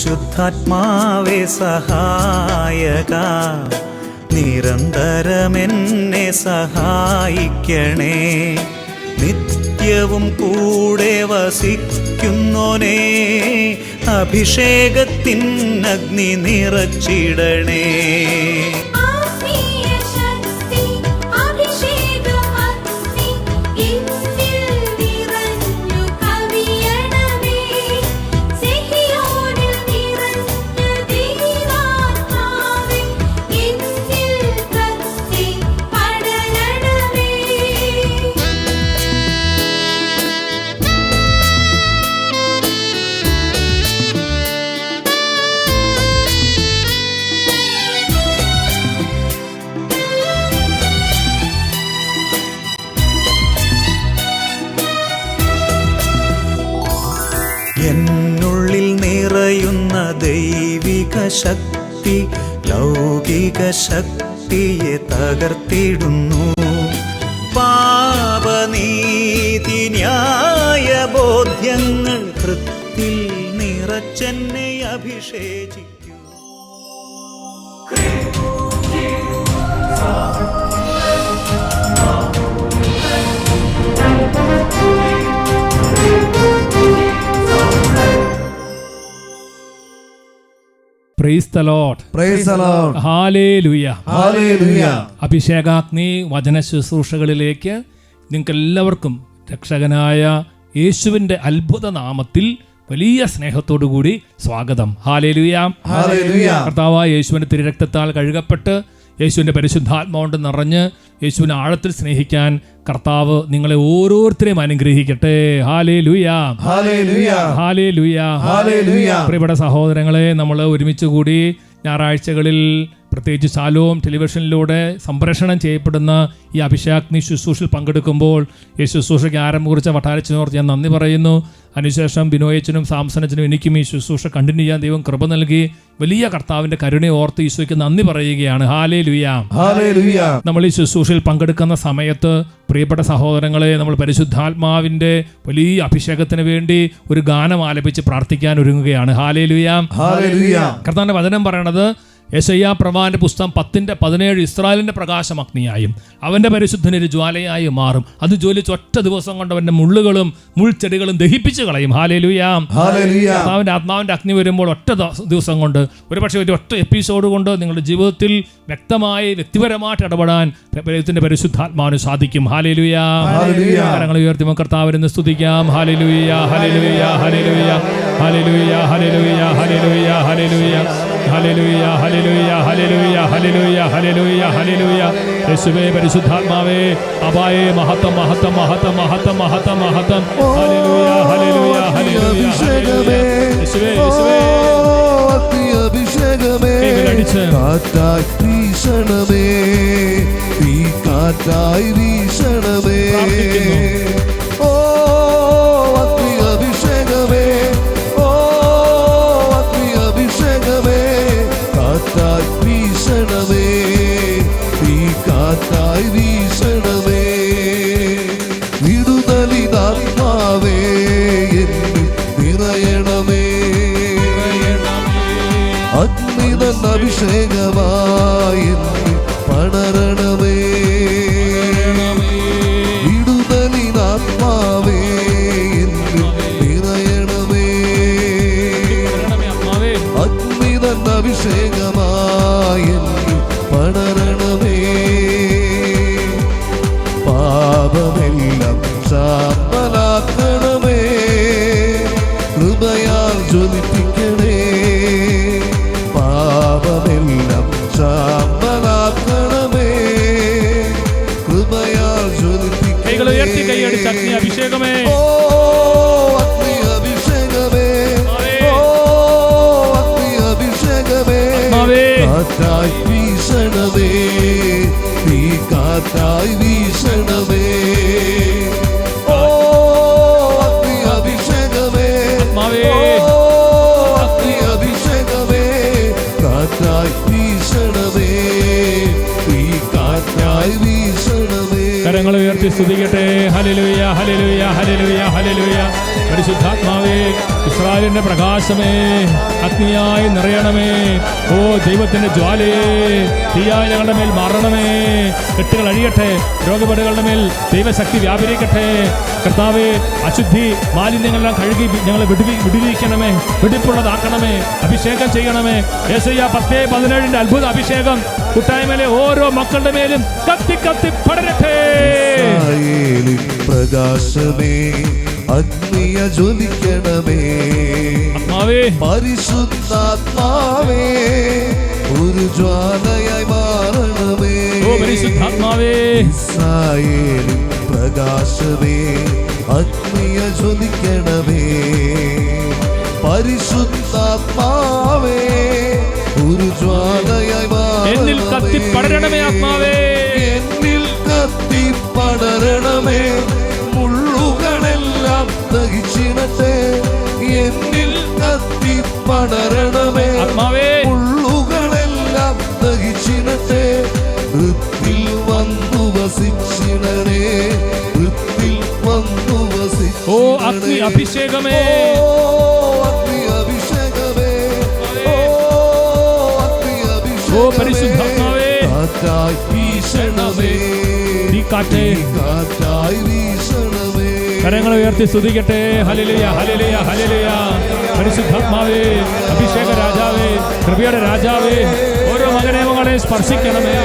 പരിശുദ്ധാത്മാവേ സഹായക, നിരന്തരമെന്നെ സഹായിക്കണേ. നിത്യവും കൂടെ വസിക്കുന്നോനേ, അഭിഷേകത്തിൻ അഗ്നി നിറച്ചിടണേ. എന്നുള്ളിൽ നിറയുന്ന ദൈവിക ശക്തി ലൗകിക ശക്തിയെ തകർത്തിടുന്നു. പാപനീതി ന്യായ ബോധ്യങ്ങൾ ഹൃത്തിൽ നിറച്ചെന്നെ അഭിഷേചിക്കൂ. Praise the Lord. Praise the Lord. Hallelujah. Hallelujah. അഭിഷേകാഗ്നി വചന ശുശ്രൂഷകളിലേക്ക് നിങ്ങൾക്ക് എല്ലാവർക്കും രക്ഷകനായ യേശുവിൻ്റെ അത്ഭുത നാമത്തിൽ വലിയ സ്നേഹത്തോടു കൂടി സ്വാഗതം. ഹല്ലേലൂയ. ഹല്ലേലൂയ. കർത്താവായ യേശുവിൻ്റെ തിരുരക്തത്താൽ കഴുകപ്പെട്ട് യേശുവിൻ്റെ പരിശുദ്ധാത്മാവുകൊണ്ട് നിറഞ്ഞ് യേശുവിനെ ആഴത്തിൽ സ്നേഹിക്കാൻ കർത്താവ് നിങ്ങളെ ഓരോരുത്തരെയും അനുഗ്രഹിക്കട്ടെ. ഹല്ലേലൂയ. ഹല്ലേലൂയ. ഹല്ലേലൂയ. ഹല്ലേലൂയ. പ്രിയപ്പെട്ട സഹോദരങ്ങളെ, നമ്മൾ ഒരുമിച്ച് കൂടി ഞായറാഴ്ചകളിൽ പ്രത്യേകിച്ച് ശാലോം ടെലിവിഷനിലൂടെ സംപ്രേഷണം ചെയ്യപ്പെടുന്ന ഈ അഭിഷേകാഗ്നി ശുശ്രൂഷയിൽ പങ്കെടുക്കുമ്പോൾ ഈ ശുശ്രൂഷയ്ക്ക് ആരംഭം കുറിച്ച വട്ടാരച്ചനോർത്ത് ഞാൻ നന്ദി പറയുന്നു. അതിനുശേഷം ബിനോയച്ചനും സാംസനച്ചനും എനിക്കും ഈ ശുശ്രൂഷ കണ്ടിന്യൂ ചെയ്യാൻ ദൈവം കൃപ നൽകി. വലിയ കർത്താവിന്റെ കരുണയെ ഓർത്ത് ഈശോയ്ക്ക് നന്ദി പറയുകയാണ്. ഹല്ലേലൂയ. ഹല്ലേലൂയ. നമ്മൾ ഈ ശുശ്രൂഷയിൽ പങ്കെടുക്കുന്ന സമയത്ത് പ്രിയപ്പെട്ട സഹോദരങ്ങളെ, നമ്മൾ പരിശുദ്ധാത്മാവിന്റെ വലിയ അഭിഷേകത്തിന് വേണ്ടി ഒരു ഗാനം ആലപിച്ച് പ്രാർത്ഥിക്കാൻ ഒരുങ്ങുകയാണ്. ഹല്ലേലൂയ. ഹല്ലേലൂയ. കർത്താവിന്റെ വചനം പറയണത് യെശയ്യാ പ്രവാചകന്റെ പുസ്തകം 10:17 ഇസ്രായേലിന്റെ പ്രകാശം അഗ്നിയായും അവന്റെ പരിശുദ്ധനൊരു ജ്വാലയായി മാറും. അത് ജ്വലിച്ച് ഒറ്റ ദിവസം കൊണ്ട് അവന്റെ മുള്ളുകളും മുൾച്ചെടികളും ദഹിപ്പിച്ച് കളയും. ഹല്ലേലൂയ. ഹല്ലേലൂയ. കർത്താവിന്റെ ആത്മാവിന്റെ അഗ്നി വരുമ്പോൾ ഒറ്റ ദിവസം കൊണ്ട്, ഒരുപക്ഷെ ഒരു ഒറ്റ എപ്പിസോഡ് കൊണ്ട് നിങ്ങളുടെ ജീവിതത്തിൽ വ്യക്തമായി വ്യക്തിപരമായിട്ട് ഇടപെടാൻ ദൈവത്തിന്റെ പരിശുദ്ധാത്മാവിന് സാധിക്കും. ഹല്ലേലൂയ. കരങ്ങൾ ഉയർത്തി കർത്താവിനെ സ്തുതിക്കാം. Hallelujah. Hallelujah. Hallelujah. Hallelujah. Hallelujah. Hallelujah. Hallelujah. Hallelujah. Hallelujah. Hallelujah. Hallelujah. Hallelujah. Hallelujah. യേശുവേ, പരിശുദ്ധാത്മാവേ, അപായേ, മഹത്വം, മഹത്വം, മഹത്വം, മഹത്വം, മഹത്വം, മഹത്വം. ഹല്ലേലൂയ. ഹല്ലേലൂയ. ഹല്ലേലൂയ. യേശുവേ, യേശുവേ, അഭിഷേകമേ, കാറ്റായി വീശണമേ, തീ കാറ്റായി വീശണമേ. ഓ അഗ്നി അഭിഷേകമേ, ഓ അഗ്നി അഭിഷേകമേ, കാറ്റായി വീശണമേ, തീ കാറ്റായി വീശണമേ. വിടുതലിനാത്മാവേ എന്നിൽ നിറയണമേ, അഗ്നിതൻ അഭിഷേകമായി എന്നിൽ പടരണമേ. വിടുതലിനാത്മാവേ എന്നിൽ നിറയണമേ, അഗ്നിതൻ അഭിഷേകമായി എന്നിൽ പടരണമേ. പാപമെല്ലാം ശാമ്പലാക്കണമേ, കൃപയാൽ ജ്വലിപ്പിക്കണേ. പാപമെല്ലാം ശാമ്പലാക്കണമേ, കൃപയാൽ ജ്വലിപ്പിക്കണേ. അഗ്നി അഭിഷേകമേ, ഓ അഗ്നി അഭിഷേകമേ, ഓ അഗ്നി അഭിഷേകമേ, കാറ്റായി വീശണമേ, തീ കാറ്റായി വീശണമേ. ഓ അഗ്നി അഭിഷേകമേ, ഓ അഗ്നി അഭിഷേകമേ, കാറ്റായി വീശണമേ, തീ കാറ്റായി വീശണമേ. കരങ്ങൾ ഉയർത്തി സ്തുതിക്കട്ടെ. Hallelujah, hallelujah, hallelujah, hallelujah. പരിശുദ്ധാത്മാവേ, ഇസ്രായേലിന്റെ പ്രകാശമേ, അഗ്നിയായി നിറയണമേ. ഓ ദൈവത്തിന്റെ ജ്വാലയെ, തീയായി ഞങ്ങളുടെ മേൽ മാറണമേ. കെട്ടുകൾ അഴിയട്ടെ, രോഗപീഠകളുടെ മേൽ ദൈവശക്തി വ്യാപരിക്കട്ടെ. കർത്താവേ, അശുദ്ധി മാലിന്യങ്ങളെല്ലാം കഴുകി ഞങ്ങളെ വിടുവിക്കണമേ, വെടിപ്പുള്ളതാക്കണമേ, അഭിഷേകം ചെയ്യണമേ. യെശയ്യാ 10:17 അത്ഭുത അഭിഷേകം കൂട്ടായ്മയിലെ ഓരോ മക്കളുടെ മേലും കത്തി കത്തി പടരട്ടെ. പ്രകാശമേ, അഗ്നിയ ജ്വലിക്കണമേ. പരിശുദ്ധാത്മാവേ, ഒരു ജ്വാലയായി മാറണമേ. പരിശുദ്ധാത്മാവേ, ഇസ്രായേലിൻ പ്രകാശമേ, അഗ്നിയ ജ്വലിക്കണമേ. പരിശുദ്ധാത്മാവേ, ഒരു ജ്വാലയായി എന്നിൽ കത്തി പടരണമേ. ആത്മാവേ, എന്നിൽ കത്തി പടരണമേ. മുള്ളുകളെല്ലാം ദഹിച്ചിടട്ടെ. എന്നിൽ കത്തി പടരണമേ. ആത്മാവേ, മുള്ളുകളെല്ലാം ദഹിച്ചിടട്ടെ. വൃത്തിൽ വന്നു വസിച്ചിടണേ. വൃത്തിൽ വന്നു വസിച്ചിടണേ. ഓ അഗ്നി അഭിഷേകമേ, അഗ്നി അഭിഷേകമേ. അഗ്നി അഭിഷേകമേ. ഓ പരിശുദ്ധാത്മാവേ, കാറ്റായി വീശണമേ. കാറ്റേ, കാറ്റായി വീശണമേ. കരങ്ങൾ ഉയർത്തി സ്തുതിക്കട്ടെ. Hallelujah, hallelujah, hallelujah. പരിശുദ്ധാത്മാവേ, അഭിഷേക രാജാവേ, കൃപയുടെ രാജാവേ, ഓരോ മകനെ സ്പർശിക്കണമേ.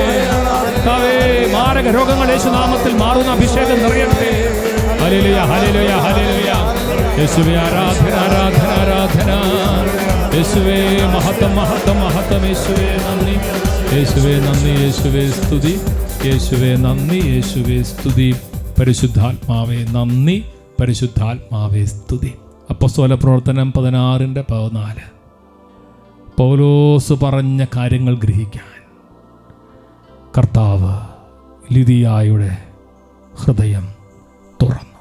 കർത്താവേ, മാരക രോഗങ്ങൾ യേശുനാമത്തിൽ മാറുന്ന അഭിഷേകം നിറയട്ടെ. Hallelujah, hallelujah, hallelujah. യേശുവേ ആരാധന, ആരാധന, ആരാധന. യേശുവേ മഹത്വം, മഹത്വം, മഹത്വം. യേശുവേ നന്ദി, യേശുവേ നന്ദി, യേശുവേ സ്തുതി. യേശുവേ നന്ദി, യേശുവേ സ്തുതി. പരിശുദ്ധാത്മാവേ നന്ദി, പരിശുദ്ധാത്മാവേ സ്തുതി. അപ്പോസ്തല പ്രവർത്തനം 16:14. പൗലോസ് പറഞ്ഞ കാര്യങ്ങൾ ഗ്രഹിക്കാൻ കർത്താവ് ലിദിയായുടെ ഹൃദയം തുറന്നു.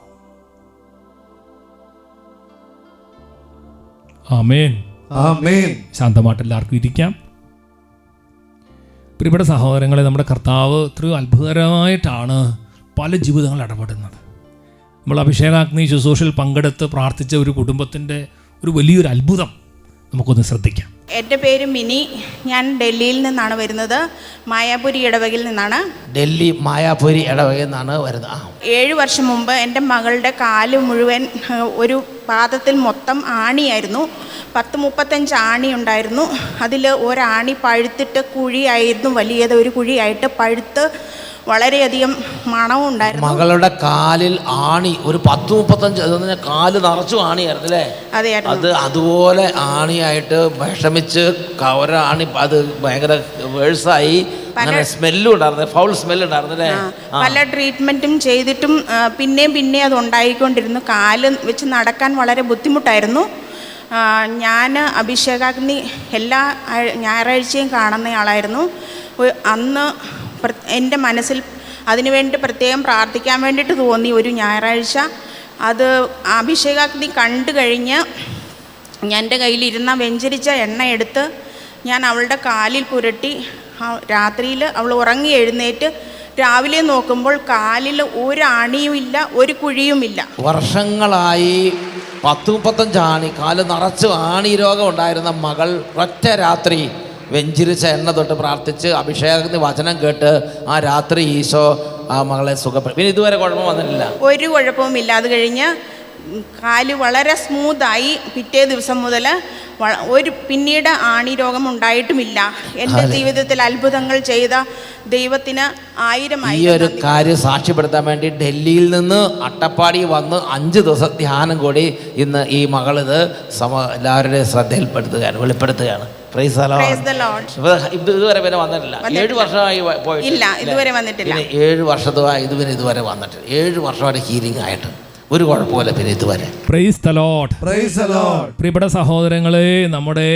ആമേൻ, ആമേൻ. ശാന്തമായിട്ട് എല്ലാവർക്കും ഇരിക്കാം. പ്രിയപ്പെട്ട സഹോദരങ്ങളെ, നമ്മുടെ കർത്താവ് ഇത്രയും അത്ഭുതകരമായിട്ടാണ് പല ജീവിതങ്ങൾ ഇടപെടുന്നത്. നമ്മൾ അഭിഷേകാഗ്നി ശുശ്രൂഷയിൽ പങ്കെടുത്ത് പ്രാർത്ഥിച്ച ഒരു കുടുംബത്തിൻ്റെ ഒരു വലിയൊരു അത്ഭുതം നമുക്കൊന്ന് ശ്രദ്ധിക്കാം. എൻ്റെ പേര് മിനി. ഞാൻ ഡൽഹിയിൽ നിന്നാണ് വരുന്നത്. മായാപുരി ഇടവകയിൽ നിന്നാണ്. ഡൽഹി മായാപുരി ഇടവകയിൽ നിന്നാണ് വരുന്നത്. 7 വർഷം മുമ്പ് എൻ്റെ മകളുടെ കാല് മുഴുവൻ ഒരു പാദത്തിൽ മൊത്തം ആണിയായിരുന്നു. 10-35 ആണി ഉണ്ടായിരുന്നു. അതിൽ ഒരാണി പഴുത്തിട്ട് കുഴിയായിരുന്നു, വലിയത് ഒരു കുഴിയായിട്ട് പഴുത്ത് വളരെയധികം മണവും ഉണ്ടായിരുന്നു. മകളുടെ കാലിൽ ആണി ഒരു 10-35 കാല് നിറച്ചു ആണിയായിരുന്നു അല്ലേ? അതെ. അത് അതുപോലെ ആണിയായിട്ട് വിഷമിച്ച് ഒരാണി അത് ഭയങ്കര വേഴ്സായി. അങ്ങനെ സ്മെല്ലും ഉണ്ടായിരുന്നു, ഫൗൾ സ്മെല്ല് ഉണ്ടായിരുന്നല്ലേ? പല ട്രീറ്റ്മെൻറ്റും ചെയ്തിട്ടും പിന്നെയും അത് ഉണ്ടായിക്കൊണ്ടിരുന്നു. കാല് വെച്ച് നടക്കാൻ വളരെ ബുദ്ധിമുട്ടായിരുന്നു. ഞാൻ അഭിഷേകാഗ്നി എല്ലാ ഞായറാഴ്ചയും കാണുന്ന ആളായിരുന്നു. അന്ന് എൻ്റെ മനസ്സിൽ അതിനുവേണ്ടി പ്രത്യേകം പ്രാർത്ഥിക്കാൻ വേണ്ടിയിട്ട് തോന്നി ഒരു ഞായറാഴ്ച. അത് അഭിഷേകാഗ്നി കണ്ടു കഴിഞ്ഞ് എൻ്റെ കയ്യിലിരുന്ന വെഞ്ചരിച്ച എണ്ണ എടുത്ത് ഞാൻ അവളുടെ കാലിൽ പുരട്ടി. രാത്രിയിൽ അവൾ ഉറങ്ങി എഴുന്നേറ്റ് രാവിലെ നോക്കുമ്പോൾ കാലിൽ ഒരു ആണിയുമില്ല, ഒരു കുഴിയുമില്ല. വർഷങ്ങളായി 10-35 ആണി, കാല് നിറച്ച് ആണി രോഗം ഉണ്ടായിരുന്ന മകൾ ഒറ്റ രാത്രി വെഞ്ചിരിച്ച എണ്ണ തൊട്ട് പ്രാർത്ഥിച്ച് അഭിഷേകത്തിന് വചനം കേട്ട് ആ രാത്രി ഈശോ ആ മകളെ സുഖപ്പെടുത്തി. പിന്നെ ഇതുവരെ കുഴപ്പം വന്നിട്ടില്ല, ഒരു കുഴപ്പവുമില്ല. അത് കഴിഞ്ഞ് കാല് വളരെ സ്മൂത്തായി. പിറ്റേ ദിവസം മുതൽ പിന്നീട് ആണി രോഗം ഉണ്ടായിട്ടുമില്ല. എൻ്റെ ജീവിതത്തിൽ അത്ഭുതങ്ങൾ ചെയ്ത ദൈവത്തിന് 1000 ഈ ഒരു കാര്യം സാക്ഷ്യപ്പെടുത്താൻ വേണ്ടി ഡൽഹിയിൽ നിന്ന് അട്ടപ്പാടി വന്ന് 5 ദിവസം ധ്യാനം കൂടി ഇന്ന് ഈ മകളിത് എല്ലാവരുടെയും ശ്രദ്ധയിൽപ്പെടുത്തുകയാണ്, വെളിപ്പെടുത്തുകയാണ്. ഇതുവരെ പിന്നെ വന്നിട്ടില്ല. 7 വർഷമായി പോയിട്ടില്ല. ഇതുവരെ വന്നിട്ടില്ല. 7 വർഷത്തുമായി ഇതുവരെ വന്നിട്ടില്ല. 7 വർഷമായിട്ട് ഹീലിംഗ് ആയിട്ട് ഒരു കുഴപ്പമില്ല പിന്നെ ഇതുവരെ. Praise the Lord. പ്രിയപ്പെട്ട സഹോദരങ്ങളെ, നമ്മുടെ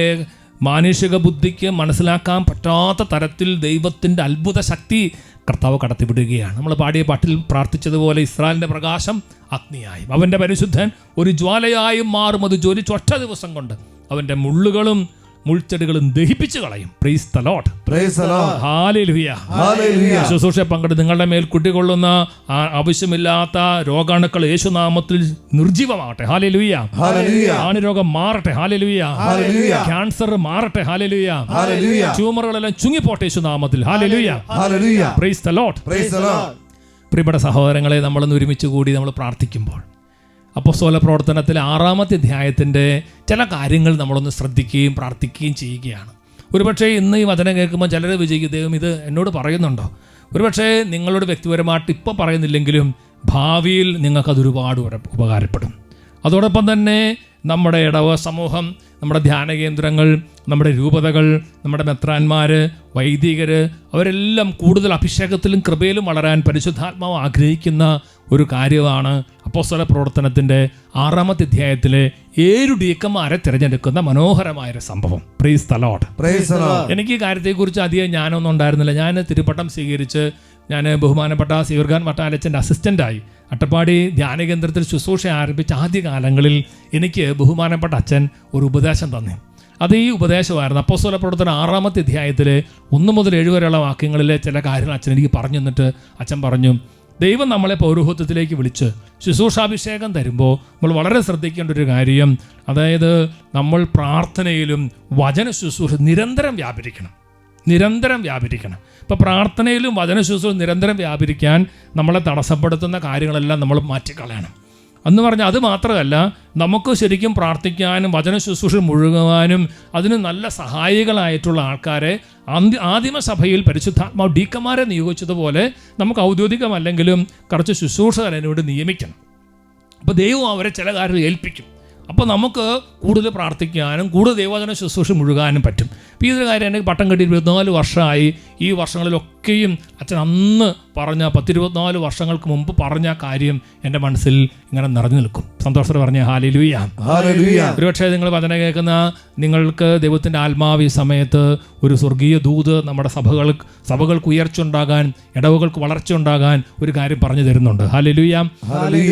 മാനുഷിക ബുദ്ധിക്ക് മനസ്സിലാക്കാൻ പറ്റാത്ത തരത്തിൽ ദൈവത്തിൻ്റെ അത്ഭുത ശക്തി കർത്താവ് കടത്തിവിടുകയാണ്. നമ്മൾ പാടിയ പാട്ടിൽ പ്രാർത്ഥിച്ചതുപോലെ ഇസ്രായേലിൻ്റെ പ്രകാശം അഗ്നിയായും അവൻ്റെ പരിശുദ്ധൻ ഒരു ജ്വാലയായും മാറും. അത് ജ്വലിച്ച് ഒറ്റ ദിവസം കൊണ്ട് അവൻ്റെ മുള്ളുകളും മുൾച്ചെടികളും ദഹിപ്പിച്ചു കളയും. Praise the Lord. Praise the Lord. Hallelujah. Hallelujah. ശുശ്രൂഷ പങ്കെടുത്ത് നിങ്ങളുടെ മേൽ കുടികൊള്ളുന്ന ആവശ്യമില്ലാത്ത രോഗാണുക്കൾ യേശുനാമത്തിൽ നിർജീവമാകട്ടെ. ഹല്ലേലൂയ. Hallelujah. ആണിരോഗം മാറട്ടെ. ഹല്ലേലൂയ. Hallelujah. ക്യാൻസർ മാറട്ടെ. Hallelujah. Hallelujah. ട്യൂമറുകളെല്ലാം ചുങ്ങിപ്പോട്ടെ യേശുനാമത്തിൽ. Hallelujah. Hallelujah. Praise the Lord. Praise the Lord. പ്രിയപ്പെട്ട സഹോദരങ്ങളെ, നമ്മളൊന്ന് ഒരുമിച്ച് കൂടി നമ്മൾ പ്രാർത്ഥിക്കുമ്പോൾ അപ്പോസ്തല പ്രവർത്തനത്തിലെ 6-ാമത്തെ അധ്യായത്തിൻ്റെ ചില കാര്യങ്ങൾ നമ്മളൊന്ന് ശ്രദ്ധിക്കുകയും പ്രാർത്ഥിക്കുകയും ചെയ്യുകയാണ്. ഒരുപക്ഷെ ഇന്ന് ഈ വചനം കേൾക്കുമ്പോൾ ചിലർ വിജയിക്കും, ദൈവം ഇത് എന്നോട് പറയുന്നുണ്ടോ? ഒരുപക്ഷെ നിങ്ങളോട് വ്യക്തിപരമായിട്ട് ഇപ്പോൾ പറയുന്നില്ലെങ്കിലും ഭാവിയിൽ നിങ്ങൾക്കത് ഒരുപാട് ഉപകാരപ്പെടും. അതോടൊപ്പം തന്നെ നമ്മുടെ ഇടവ സമൂഹം, നമ്മുടെ ധ്യാന കേന്ദ്രങ്ങൾ, നമ്മുടെ രൂപതകൾ, നമ്മുടെ മെത്രാന്മാർ, വൈദികർ, അവരെല്ലാം കൂടുതൽ അഭിഷേകത്തിലും കൃപയിലും വളരാൻ പരിശുദ്ധാത്മാവ് ആഗ്രഹിക്കുന്ന ഒരു കാര്യമാണ് അപ്പോസ്തല പ്രവർത്തനത്തിൻ്റെ 6-ാമത്തെ അധ്യായത്തിലെ 7 ഡീക്കന്മാരെ തിരഞ്ഞെടുക്കുന്ന മനോഹരമായൊരു സംഭവം. Praise the Lord. Praise the Lord. എനിക്ക് ഈ കാര്യത്തെക്കുറിച്ച് അധികം ജ്ഞാനമൊന്നും ഉണ്ടായിരുന്നില്ല. ഞാൻ തിരുപ്പട്ടം സ്വീകരിച്ച് ഞാൻ ബഹുമാനപ്പെട്ട സീവർഖാൻ മട്ടാലച്ചൻ്റെ അസിസ്റ്റൻ്റായി അട്ടപ്പാടി ധ്യാനകേന്ദ്രത്തിൽ ശുശ്രൂഷ ആരംഭിച്ച ആദ്യ കാലങ്ങളിൽ എനിക്ക് ബഹുമാനപ്പെട്ട അച്ഛൻ ഒരു ഉപദേശം തന്നു. അത് ഈ ഉപദേശമായിരുന്നു. അപ്പോസ്തല പ്രവർത്തനം 6-ാമത്തെ അധ്യായത്തിലെ 1 മുതൽ 7 വരെയുള്ള വാക്യങ്ങളിലെ ചില കാര്യങ്ങൾ അച്ഛൻ എനിക്ക് പറഞ്ഞു തന്നിട്ട് അച്ഛൻ പറഞ്ഞു, ദൈവം നമ്മളെ പൗരോഹിത്യത്തിലേക്ക് വിളിച്ച് ശുശ്രൂഷാഭിഷേകം തരുമ്പോൾ നമ്മൾ വളരെ ശ്രദ്ധിക്കേണ്ട ഒരു കാര്യം, അതായത് നമ്മൾ പ്രാർത്ഥനയിലും വചന ശുശ്രൂഷ നിരന്തരം വ്യാപരിക്കണം. ഇപ്പോൾ പ്രാർത്ഥനയിലും വചന ശുശ്രൂഷ നിരന്തരം വ്യാപരിക്കാൻ നമ്മളെ തടസ്സപ്പെടുത്തുന്ന കാര്യങ്ങളെല്ലാം നമ്മൾ മാറ്റിക്കളയണം. എന്ന് പറഞ്ഞാൽ അത് മാത്രമല്ല, നമുക്ക് ശരിക്കും പ്രാർത്ഥിക്കാനും വചന ശുശ്രൂഷ മുഴുകുവാനും അതിന് നല്ല സഹായികളായിട്ടുള്ള ആൾക്കാരെ ആദിമസഭയിൽ പരിശുദ്ധാത്മാവ് ഡീക്കന്മാരെ നിയോഗിച്ചതുപോലെ നമുക്ക് ഔദ്യോഗികമല്ലെങ്കിലും കുറച്ച് ശുശ്രൂഷകരനോട് നിയമിക്കണം. അപ്പോൾ ദൈവം അവരെ ചില കാര്യങ്ങൾ ഏൽപ്പിക്കും. അപ്പോൾ നമുക്ക് കൂടുതൽ പ്രാർത്ഥിക്കാനും കൂടുതൽ ദൈവവചന ശുശ്രൂഷ മുഴുകാനും പറ്റും. ഇപ്പോൾ ഇതൊരു കാര്യം എനിക്ക് പട്ടം കെട്ടി 24 വർഷമായി. ഈ വർഷങ്ങളിലൊക്കെയും അച്ഛൻ അന്ന് പറഞ്ഞ 10-24 വർഷങ്ങൾക്ക് മുമ്പ് പറഞ്ഞ കാര്യം എൻ്റെ മനസ്സിൽ ഇങ്ങനെ നിറഞ്ഞു നിൽക്കും. സന്തോഷത്തോടെ പറഞ്ഞ ഹല്ലേലൂയ. Hallelujah. ഒരുപക്ഷെ നിങ്ങൾ വചനം കേൾക്കുന്ന നിങ്ങൾക്ക് ദൈവത്തിൻ്റെ ആത്മാവ് ഈ സമയത്ത് ഒരു സ്വർഗീയ ദൂത് നമ്മുടെ സഭകൾക്ക് ഉയർച്ച ഉണ്ടാകാൻ, ഇടവകൾക്ക് വളർച്ച ഉണ്ടാകാൻ ഒരു കാര്യം പറഞ്ഞു തരുന്നുണ്ട്. ഹല്ലേലൂയ.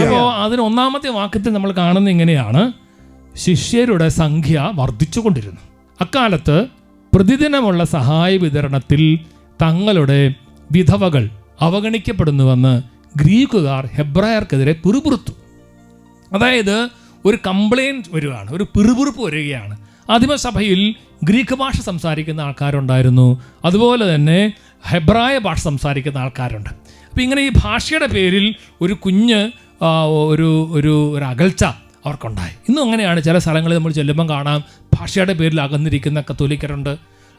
അപ്പോൾ അതിന് 1-ാമത്തെ വാക്യത്തിൽ നമ്മൾ കാണുന്ന ഇങ്ങനെയാണ്, ശിഷ്യരുടെ സംഖ്യ വർദ്ധിച്ചുകൊണ്ടിരുന്നു. അക്കാലത്ത് പ്രതിദിനമുള്ള സഹായ വിതരണത്തിൽ തങ്ങളുടെ വിധവകൾ അവഗണിക്കപ്പെടുന്നുവെന്ന് ഗ്രീക്കുകാർ ഹെബ്രായർക്കെതിരെ പിറുപിറുത്തു. അതായത് ഒരു കംപ്ലയിൻറ്റ് വരികയാണ്, ഒരു പിറുപിറുപ്പ് വരികയാണ്. ആദിമസഭയിൽ ഗ്രീക്ക് ഭാഷ സംസാരിക്കുന്ന ആൾക്കാരുണ്ടായിരുന്നു, അതുപോലെ തന്നെ ഹെബ്രായ ഭാഷ സംസാരിക്കുന്ന ആൾക്കാരുണ്ട്. അപ്പോൾ ഇങ്ങനെ ഈ ഭാഷയുടെ പേരിൽ ഒരു കുഞ്ഞ് ഒരു അകൽച്ച അവർക്കുണ്ടായി. ഇന്നും അങ്ങനെയാണ്. ചില സ്ഥലങ്ങളിൽ നമ്മൾ ചെല്ലുമ്പം കാണാം ഭാഷയുടെ പേരിൽ അകന്നിരിക്കുന്ന കത്തോലിക്കരുണ്ട്,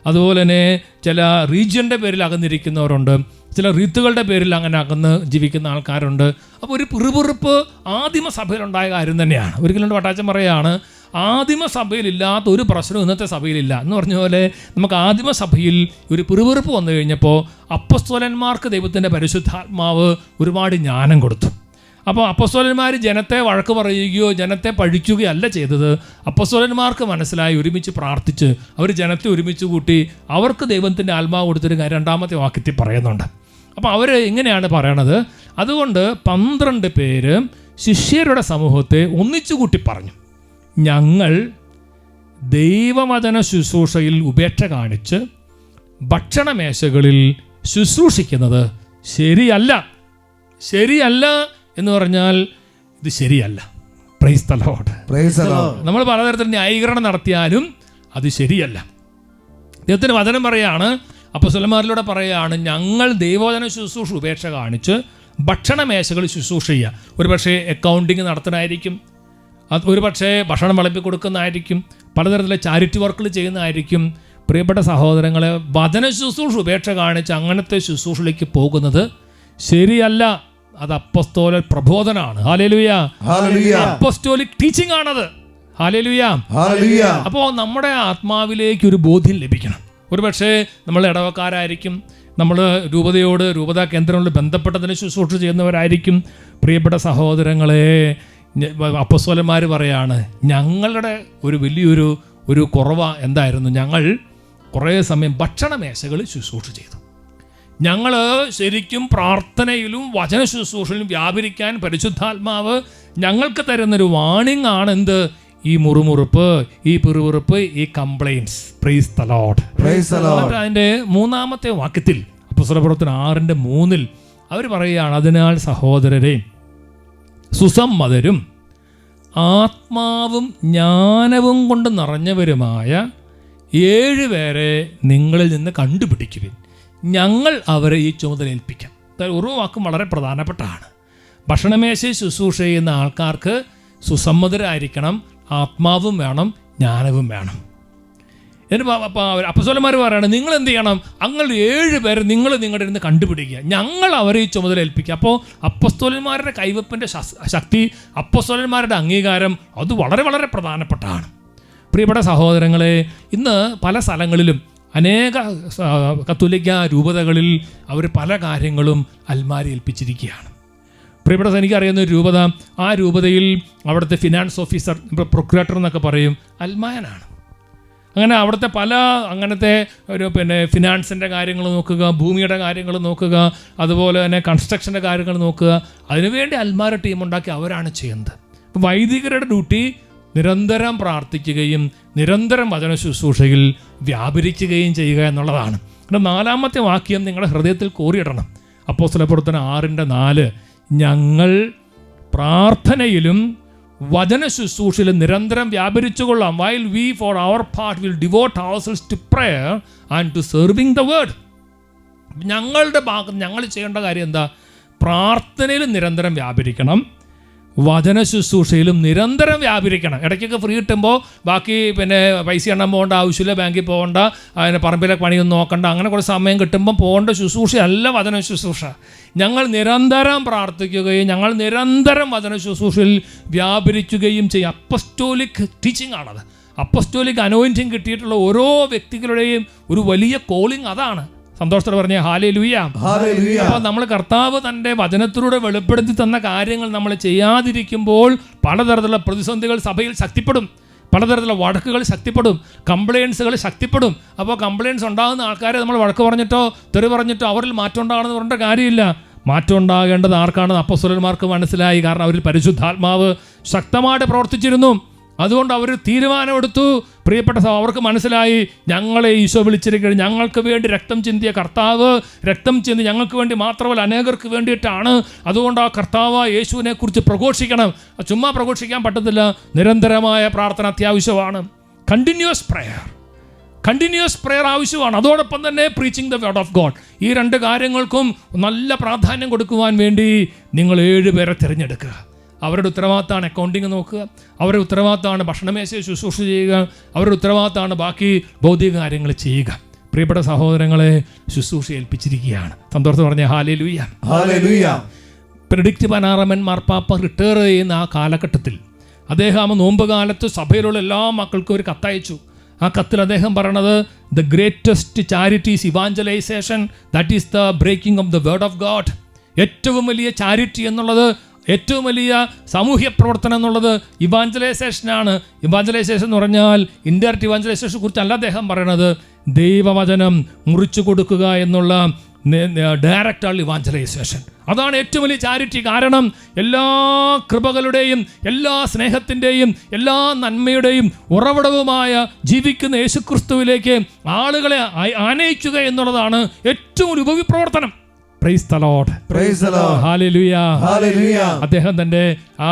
അതുപോലെ തന്നെ ചില റീജിയൻ്റെ പേരിൽ അകന്നിരിക്കുന്നവരുണ്ട്, ചില റീത്തുകളുടെ പേരിൽ അങ്ങനെ അകന്ന് ജീവിക്കുന്ന ആൾക്കാരുണ്ട്. അപ്പോൾ ഒരു പിറുപിറുപ്പ് ആദിമസഭയിലുണ്ടായ കാര്യം തന്നെയാണ്. ഒരിക്കലും വട്ടാച്ചൻ പറയുകയാണ്, ആദിമസഭയിലില്ലാത്ത ഒരു പ്രശ്നവും ഇന്നത്തെ സഭയിലില്ല എന്ന് പറഞ്ഞ പോലെ നമുക്ക് ആദിമസഭയിൽ ഒരു പിറുപിറുപ്പ് വന്നു കഴിഞ്ഞപ്പോൾ അപ്പസ്തോലന്മാർക്ക് ദൈവത്തിൻ്റെ പരിശുദ്ധാത്മാവ് ഒരുപാട് ജ്ഞാനം കൊടുത്തു. അപ്പോൾ അപ്പസ്തോലന്മാർ ജനത്തെ വഴക്ക് പറയുകയോ ജനത്തെ പഴിക്കുകയോ അല്ല ചെയ്തത്. അപ്പസ്തോലന്മാർക്ക് മനസ്സിലായി, ഒരുമിച്ച് പ്രാർത്ഥിച്ച് അവർ ജനത്തെ ഒരുമിച്ച് കൂട്ടി അവർക്ക് ദൈവത്തിൻ്റെ ആത്മാവ് കൊടുത്തൊരു കാര്യം 2-ാമത്തെ വാക്യത്തിൽ പറയുന്നുണ്ട്. അപ്പോൾ അവർ എങ്ങനെയാണ് പറയണത്? അതുകൊണ്ട് 12 പേര് ശിഷ്യരുടെ സമൂഹത്തെ ഒന്നിച്ചു കൂട്ടി പറഞ്ഞു, ഞങ്ങൾ ദൈവവചന ശുശ്രൂഷയിൽ ഉപേക്ഷ കാണിച്ച് ഭക്ഷണമേശകളിൽ ശുശ്രൂഷിക്കുന്നത് ശരിയല്ല എന്ന് പറഞ്ഞാൽ ഇത് ശരിയല്ല. Praise the Lord. Praise the Lord. നമ്മൾ പലതരത്തിൽ ന്യായീകരണം നടത്തിയാലും അത് ശരിയല്ല. ദൈവത്തിന് വചനം പറയാണ്, അപ്പോസ്തലന്മാരിലൂടെ പറയുകയാണ്, ഞങ്ങൾ ദൈവവചന ശുശ്രൂഷ ഉപേക്ഷ കാണിച്ച് ഭക്ഷണമേശകളിൽ ശുശ്രൂഷ ചെയ്യുക. ഒരുപക്ഷെ അക്കൗണ്ടിങ് നടത്തുന്നതായിരിക്കും, അത് ഒരുപക്ഷെ ഭക്ഷണം വിളമ്പി കൊടുക്കുന്നതായിരിക്കും, പലതരത്തിലെ ചാരിറ്റി വർക്കുകൾ ചെയ്യുന്നതായിരിക്കും. പ്രിയപ്പെട്ട സഹോദരങ്ങളെ, വചന ശുശ്രൂഷ ഉപേക്ഷ കാണിച്ച് അങ്ങനത്തെ ശുശ്രൂഷയിലേക്ക് പോകുന്നത് ശരിയല്ല. അത് അപ്പസ്തോലിക് പ്രബോധനമാണ്. ഹല്ലേലൂയ. അപ്പസ്തോലിക് ടീച്ചിങ് ആണത്. ഹല്ലേലൂയ. അപ്പോൾ നമ്മുടെ ആത്മാവിലേക്ക് ഒരു ബോധ്യം ലഭിക്കണം. ഒരുപക്ഷെ നമ്മൾ ഇടവക്കാരായിരിക്കും, നമ്മൾ രൂപതാ കേന്ദ്രങ്ങളിൽ ബന്ധപ്പെട്ടതിന് ശുശ്രൂഷ ചെയ്യുന്നവരായിരിക്കും. പ്രിയപ്പെട്ട സഹോദരങ്ങളെ, അപ്പസ്തോലന്മാർ പറയാണ്, ഞങ്ങളുടെ ഒരു വലിയൊരു കുറവ് എന്തായിരുന്നു? ഞങ്ങൾ കുറേ സമയം ഭക്ഷണമേശകളിൽ ശുശ്രൂഷ ചെയ്തു. ഞങ്ങൾ ശരിക്കും പ്രാർത്ഥനയിലും വചന ശുശ്രൂഷയിലും വ്യാപരിക്കാൻ പരിശുദ്ധാത്മാവ് ഞങ്ങൾക്ക് തരുന്നൊരു വാണിംഗ് ആണ് എന്ത്? ഈ മുറുമുറുപ്പ്, ഈ പിറുപിറുപ്പ്, ഈ കംപ്ലൈൻസ്. Praise the Lord. എന്നിട്ട് അതിൻ്റെ 3-ാമത്തെ വാക്യത്തിൽ അപ്പോസ്തലപ്രവർത്തനം 6:3 അവർ പറയുകയാണ്, അതിനാൽ സഹോദരരെ, സുസമ്മതരും ആത്മാവും ജ്ഞാനവും കൊണ്ട് നിറഞ്ഞവരുമായ 7 പേരെ നിങ്ങളിൽ നിന്ന് കണ്ടുപിടിക്കുവിൻ, ഞങ്ങൾ അവരെ ഈ ചുമതല ഏൽപ്പിക്കാം. ഒരു വാക്കും വളരെ പ്രധാനപ്പെട്ടതാണ്. ഭക്ഷണമേശയിൽ ശുശ്രൂഷ ചെയ്യുന്ന ആൾക്കാർക്ക് സുസമ്മതരായിരിക്കണം, ആത്മാവും വേണം, ജ്ഞാനവും വേണം. എന്നിട്ട് അപ്പോസ്തലന്മാർ പറയാണ്, നിങ്ങൾ എന്ത് ചെയ്യണം, അങ്ങനെ 7 പേരെ നിങ്ങൾ നിങ്ങളുടെ ഇരുന്ന് കണ്ടുപിടിക്കുക, ഞങ്ങൾ അവരെ ഈ ചുമതല ഏൽപ്പിക്കുക. അപ്പോൾ അപ്പോസ്തലന്മാരുടെ കൈവപ്പിൻ്റെ ശക്തി, അപ്പോസ്തലന്മാരുടെ അംഗീകാരം, അത് വളരെ വളരെ പ്രധാനപ്പെട്ടതാണ്. പ്രിയപ്പെട്ട സഹോദരങ്ങളെ, ഇന്ന് പല സ്ഥലങ്ങളിലും അനേക കത്തോലിക്ക രൂപതകളിൽ അവർ പല കാര്യങ്ങളും അൽമാരി ഏൽപ്പിച്ചിരിക്കുകയാണ്. പ്രിയപ്പെട്ട എനിക്കറിയുന്ന ഒരു രൂപത, ആ രൂപതയിൽ അവിടുത്തെ ഫിനാൻസ് ഓഫീസർ, പ്രൊക്യുറേറ്റർ എന്നൊക്കെ പറയും, അൽമായനാണ്. അങ്ങനെ അവിടുത്തെ പല അങ്ങനത്തെ ഒരു ഫിനാൻസിൻ്റെ കാര്യങ്ങൾ നോക്കുക, ഭൂമിയുടെ കാര്യങ്ങൾ നോക്കുക, അതുപോലെ തന്നെ കൺസ്ട്രക്ഷൻ്റെ കാര്യങ്ങൾ നോക്കുക, അതിനുവേണ്ടി അൽമാര ടീമുണ്ടാക്കി അവരാണ് ചെയ്യുന്നത്. അപ്പോൾ വൈദികരുടെ ഡ്യൂട്ടി നിരന്തരം പ്രാർത്ഥിക്കുകയും നിരന്തരം വചന ശുശ്രൂഷയിൽ വ്യാപരിക്കുകയും ചെയ്യുക എന്നുള്ളതാണ്. പിന്നെ 4-ാമത്തെ വാക്യം നിങ്ങളുടെ ഹൃദയത്തിൽ കോറിയിടണം. അപ്പോസ്തലപ്രവർത്തനം 6:4, ഞങ്ങൾ പ്രാർത്ഥനയിലും വചന ശുശ്രൂഷയിലും നിരന്തരം വ്യാപരിച്ചു കൊള്ളാം. While we for our part will devote ourselves to prayer and to serving the word. ഞങ്ങളുടെ ഭാഗത്ത് ഞങ്ങൾ ചെയ്യേണ്ട കാര്യം എന്താ? പ്രാർത്ഥനയിൽ നിരന്തരം വ്യാപരിക്കണം, വചന ശുശ്രൂഷയിലും നിരന്തരം വ്യാപരിക്കണം. ഇടയ്ക്കൊക്കെ ഫ്രീ കിട്ടുമ്പോൾ ബാക്കി പൈസ എണ്ണം പോകേണ്ട ആവശ്യമില്ല, ബാങ്കിൽ പോകേണ്ട, അതിന് പറമ്പിലെ പണിയൊന്നും നോക്കണ്ട, അങ്ങനെ കുറച്ച് സമയം കിട്ടുമ്പോൾ പോകേണ്ട ശുശ്രൂഷയല്ല വചന ശുശ്രൂഷ. ഞങ്ങൾ നിരന്തരം പ്രാർത്ഥിക്കുകയും ഞങ്ങൾ നിരന്തരം വചന ശുശ്രൂഷയിൽ വ്യാപരിക്കുകയും ചെയ്യും. അപ്പസ്റ്റോലിക് ടീച്ചിങ് ആണത്. അപ്പസ്റ്റോലിക് അനോയിന്റിങ് കിട്ടിയിട്ടുള്ള ഓരോ വ്യക്തികളുടെയും ഒരു വലിയ കോളിംഗ് അതാണ്. സന്തോഷത്തോടെ പറഞ്ഞ ഹല്ലേലൂയ. അപ്പോൾ നമ്മൾ കർത്താവ് തൻ്റെ വചനത്തിലൂടെ വെളിപ്പെടുത്തി തന്ന കാര്യങ്ങൾ നമ്മൾ ചെയ്യാതിരിക്കുമ്പോൾ പലതരത്തിലുള്ള പ്രതിസന്ധികൾ സഭയിൽ ശക്തിപ്പെടും, പലതരത്തിലുള്ള വഴക്കുകൾ ശക്തിപ്പെടും, കംപ്ലയിൻസുകൾ ശക്തിപ്പെടും. അപ്പോൾ കംപ്ലയിൻസ് ഉണ്ടാകുന്ന ആൾക്കാരെ നമ്മൾ വഴക്ക് പറഞ്ഞിട്ടോ തെറി പറഞ്ഞിട്ടോ അവരിൽ മാറ്റം ഉണ്ടാകണമെന്ന് പറഞ്ഞിട്ട് കാര്യമില്ല. മാറ്റം ഉണ്ടാകേണ്ടത് ആർക്കാണെന്ന് അപ്പോസ്തലന്മാർക്ക് മനസ്സിലായി. കാരണം അവരിൽ പരിശുദ്ധാത്മാവ് ശക്തമായിട്ട് പ്രവർത്തിച്ചിരുന്നു. അതുകൊണ്ട് അവർ തീരുമാനമെടുത്തു. പ്രിയപ്പെട്ട അവർക്ക് മനസ്സിലായി, ഞങ്ങളെ ഈശോ വിളിച്ചിരിക്കുന്നത് ഞങ്ങൾക്ക് വേണ്ടി രക്തം ചിന്തിയ കർത്താവ് രക്തം ചിന്തി ഞങ്ങൾക്ക് വേണ്ടി മാത്രമല്ല അനേകർക്ക് വേണ്ടിയിട്ടാണ്. അതുകൊണ്ട് ആ കർത്താവ് യേശുവിനെ കുറിച്ച് പ്രഘോഷിക്കണം. ചുമ്മാ പ്രഘോഷിക്കാൻ പറ്റത്തില്ല, നിരന്തരമായ പ്രാർത്ഥന അത്യാവശ്യമാണ്. കണ്ടിന്യൂസ് പ്രയർ ആവശ്യമാണ്. അതോടൊപ്പം തന്നെ preaching the word of God. ഈ 2 കാര്യങ്ങൾക്കും നല്ല പ്രാധാന്യം കൊടുക്കുവാൻ വേണ്ടി നിങ്ങൾ 7 പേരെ തിരഞ്ഞെടുക്കുക. അവരുടെ ഉത്തരവാദിത്തമാണ് അക്കൗണ്ടിങ് നോക്കുക, അവരുടെ ഉത്തരവാദിത്തമാണ് ഭക്ഷണമേശയിൽ ശുശ്രൂഷ ചെയ്യുക, അവരുടെ ഉത്തരവാദിത്തമാണ് ബാക്കി ഭൗതിക കാര്യങ്ങൾ ചെയ്യുക. പ്രിയപ്പെട്ട സഹോദരങ്ങളെ, ശുശ്രൂഷ ഏൽപ്പിച്ചിരിക്കുകയാണ്. സന്തോഷത്തോടെ പറഞ്ഞ ഹല്ലേലൂയ. ബെനഡിക്ട് 16 മാർപ്പാപ്പ റിട്ടയർ ചെയ്യുന്ന ആ കാലഘട്ടത്തിൽ അദ്ദേഹം നോമ്പ് കാലത്ത് സഭയിലുള്ള എല്ലാ മക്കൾക്കും ഒരു കത്തയച്ചു. ആ കത്തിൽ അദ്ദേഹം പറയണത്, the greatest charities evangelisation, that is the breaking of the word of God. ഏറ്റവും വലിയ ചാരിറ്റി എന്നുള്ളത്, ഏറ്റവും വലിയ സാമൂഹ്യ പ്രവർത്തനം എന്നുള്ളത് ഇവാഞ്ചലൈസേഷനാണ്. ഇവാഞ്ചലൈസേഷൻ എന്ന് പറഞ്ഞാൽ ഇൻഡയറക്റ്റ് ഇവാഞ്ചലൈസേഷനെ കുറിച്ചല്ല അദ്ദേഹം പറയണത്, ദൈവവചനം മുറിച്ചു കൊടുക്കുക എന്നുള്ള ഡയറക്റ്റ് ഇവാഞ്ചലൈസേഷൻ. അതാണ് ഏറ്റവും വലിയ ചാരിറ്റി. കാരണം എല്ലാ കൃപകളുടെയും എല്ലാ സ്നേഹത്തിൻ്റെയും എല്ലാ നന്മയുടെയും ഉറവിടവുമായ ജീവിക്കുന്ന യേശുക്രിസ്തുവിലേക്ക് ആളുകളെ ആനയിക്കുക എന്നുള്ളതാണ് ഏറ്റവും ഒരു ഉപവിപ്രവർത്തനം. Praise the Lord. Hallelujah. അദ്ദേഹം തൻ്റെ ആ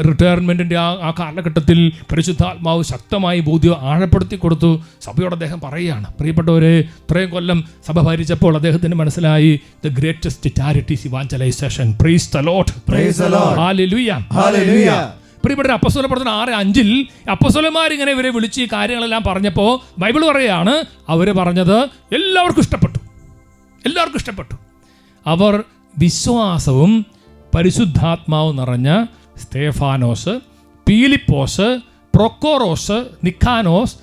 റിട്ടയർമെൻറ്റിൻ്റെ ആ കാലഘട്ടത്തിൽ പരിശുദ്ധാത്മാവ് ശക്തമായി ബോധ്യം ആഴപ്പെടുത്തി കൊടുത്തു. സഭയോട് അദ്ദേഹം പറയുകയാണ്, പ്രിയപ്പെട്ടവരെ, ഇത്രയും കൊല്ലം സഭ ഭരിച്ചപ്പോൾ അദ്ദേഹത്തിന് മനസ്സിലായി, the greatest charities evangelisation. Praise the Lord. Hallelujah. പ്രിയപ്പെട്ട അപ്പോസ്തലപ്രവർത്തനം 6:5 അപ്പോസ്തലന്മാരിങ്ങനെ ഇവരെ വിളിച്ച് ഈ കാര്യങ്ങളെല്ലാം പറഞ്ഞപ്പോൾ ബൈബിൾ പറയുകയാണ്, അവർ പറഞ്ഞത് എല്ലാവർക്കും ഇഷ്ടപ്പെട്ടു. അവർ വിശ്വാസവും പരിശുദ്ധാത്മാവും നിറഞ്ഞ സ്തേഫാനോസ്, പീലിപ്പോസ്, പ്രൊക്കോറോസ്, നിക്കാനോസ്,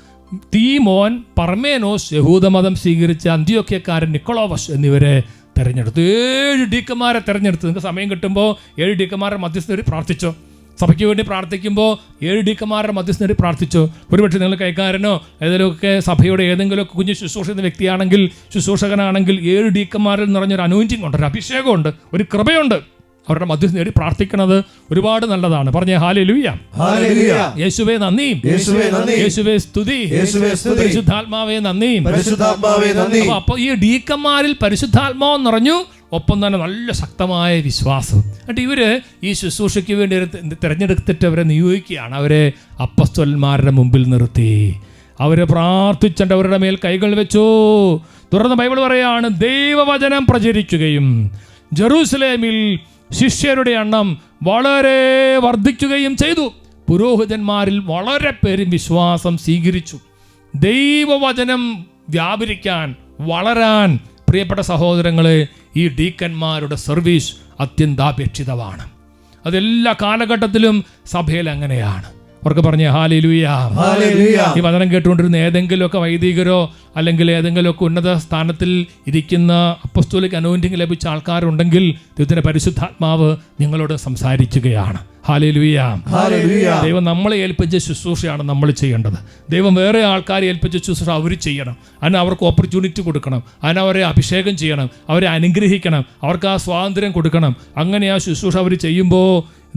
തീമോൻ, പർമേനോസ്, യഹൂദമതം സ്വീകരിച്ച അന്ത്യോക്യക്കാരൻ നിക്കോളോവസ് എന്നിവരെ തിരഞ്ഞെടുത്തു. 7 ഡീക്കന്മാരെ തിരഞ്ഞെടുത്തു. നിങ്ങൾക്ക് സമയം കിട്ടുമ്പോൾ 7 ഡീക്കന്മാരുടെ മധ്യസ്ഥതയിൽ പ്രാർത്ഥിച്ചോ. സഭയ്ക്ക് വേണ്ടി പ്രാർത്ഥിക്കുമ്പോൾ 7 ഡീക്കന്മാരുടെ മധ്യസ്ഥതയിൽ പ്രാർത്ഥിച്ചു. ഒരുപക്ഷെ നിങ്ങൾ കൈക്കാരനോ ഏതെങ്കിലുമൊക്കെ സഭയുടെ ഏതെങ്കിലുമൊക്കെ കുഞ്ഞ് ശുശ്രൂഷിക്കുന്ന വ്യക്തിയാണെങ്കിൽ, ശുശ്രൂഷകനാണെങ്കിൽ 7 ഡീക്കന്മാരിൽ നിറഞ്ഞൊരു അനോയിന്റിംഗ് ഉണ്ട്, ഒരു അഭിഷേകമുണ്ട്, ഒരു കൃപയുണ്ട്. അവരുടെ മധ്യസ്ഥ നേടി പ്രാർത്ഥിക്കുന്നത് ഒരുപാട് നല്ലതാണ്. പറഞ്ഞേ ഹല്ലേലൂയ. ഹല്ലേലൂയ. യേശുവേ നന്ദി, യേശുവേ നന്ദി, യേശുവേ സ്തുതി, യേശുവേ സ്തുതി, പരിശുദ്ധാത്മാവേ നന്ദി, പരിശുദ്ധാത്മാവേ നന്ദി. അപ്പോൾ ഈ ഡീക്കന്മാരിൽ പരിശുദ്ധാത്മാവ് നിറഞ്ഞു, ഒപ്പം തന്നെ നല്ല ശക്തമായ വിശ്വാസം. എന്നിട്ട് ഇവര് ഈ ശുശ്രൂഷയ്ക്ക് വേണ്ടി തിരഞ്ഞെടുത്തിട്ട് അവരെ നിയോഗിക്കുകയാണ്. അവരെ അപ്പസ്തോലന്മാരുടെ മുമ്പിൽ നിർത്തി അവരെ പ്രാർത്ഥിച്ചിട്ട് അവരുടെ മേൽ കൈകൾ വെച്ചു. തുടർന്ന് ബൈബിൾ പറയാണ്, ദൈവവചനം പ്രചരിക്കുകയും ജെറൂസലേമിൽ ശിഷ്യരുടെ എണ്ണം വളരെ വർദ്ധിക്കുകയും ചെയ്തു. പുരോഹിതന്മാരിൽ വളരെ പേരും വിശ്വാസം സ്വീകരിച്ചു. ദൈവവചനം വ്യാപരിക്കാൻ, വളരാൻ പ്രിയപ്പെട്ട സഹോദരങ്ങളെ, ഈ ഡീക്കന്മാരുടെ സർവീസ് അത്യന്താപേക്ഷിതമാണ്. അതെല്ലാ കാലഘട്ടത്തിലും സഭയിൽ അങ്ങനെയാണ്. അവർക്ക് പറഞ്ഞ ഹല്ലേലൂയ. ഈ വചനം കേട്ടുകൊണ്ടിരുന്ന ഏതെങ്കിലുമൊക്കെ വൈദികരോ അല്ലെങ്കിൽ ഏതെങ്കിലുമൊക്കെ ഉന്നത സ്ഥാനത്തിൽ ഇരിക്കുന്ന അപ്പസ്തോലിക് അനോയിന്റിംഗ് ലഭിച്ച ആൾക്കാരുണ്ടെങ്കിൽ ദൈവത്തിന്റെ പരിശുദ്ധാത്മാവ് നിങ്ങളോട് സംസാരിക്കുകയാണ്. ഹല്ലേലൂയ. ദൈവം നമ്മളെ ഏൽപ്പിച്ച ശുശ്രൂഷയാണ് നമ്മൾ ചെയ്യേണ്ടത്. ദൈവം വേറെ ആൾക്കാരെ ഏൽപ്പിച്ച ശുശ്രൂഷ അവർ ചെയ്യണം. അതിന് അവർക്ക് ഓപ്പർച്യൂണിറ്റി കൊടുക്കണം, അതിന് അവരെ അഭിഷേകം ചെയ്യണം, അവരെ അനുഗ്രഹിക്കണം, അവർക്ക് ആ സ്വാതന്ത്ര്യം കൊടുക്കണം. അങ്ങനെ ആ ശുശ്രൂഷ അവർ ചെയ്യുമ്പോൾ